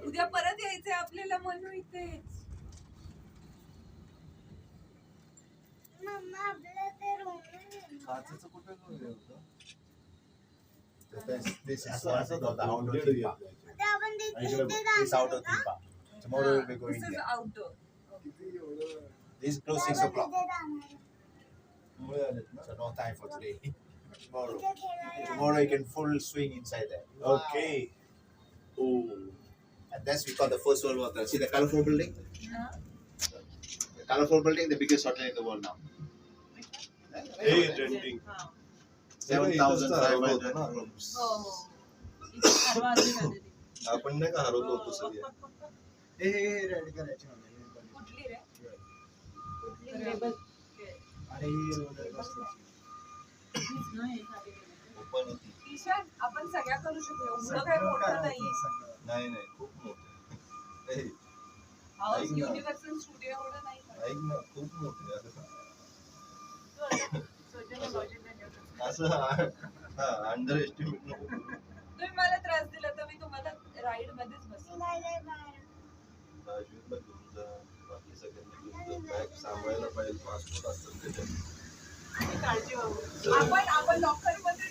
उद्या परत यायचंय आपल्याला म्हणू इथेच. काचेचं कुठे होतं? This is the outdoor theme park. This outdoor theme park. Tomorrow we'll be going This is there. outdoor. This is close 6 o'clock. So no time for today. Tomorrow you can full swing inside there. Okay. Oh. And that's we call the first World War. See the colorful building? The colorful building, the biggest hotel in the world now. Hey, renting. 7,500 rooms. हो हो. इथे परवा आली ना दीदी. आपण नाही का हरवलो होतो सगळे. हे रेड करायचे कुठली रे? कुठली टेबल. आणि ओपन होती. ईशान आपण सगळ्या करू शकतो. एवढं काय मोठं नाही. नाही नाही खूप मोठं. ए, हाऊस ऐक ना. युनिव्हर्सल स्टुडिओ एवढं नाही करत. ऐक ना खूप मोठं आहे असं. असं अंडर एस्टिमेट नको करू. तुम्ही मला त्रास दिला तर मी तुम्हाला राईड मध्येच बसवलं. राजवीरला घेऊन जा, बाकी सगळ्यांना घेऊन जा. बॅग सांभाळायला पाहिजे, पासपोर्ट असतात त्याच्यात. आपण लॉकर मध्ये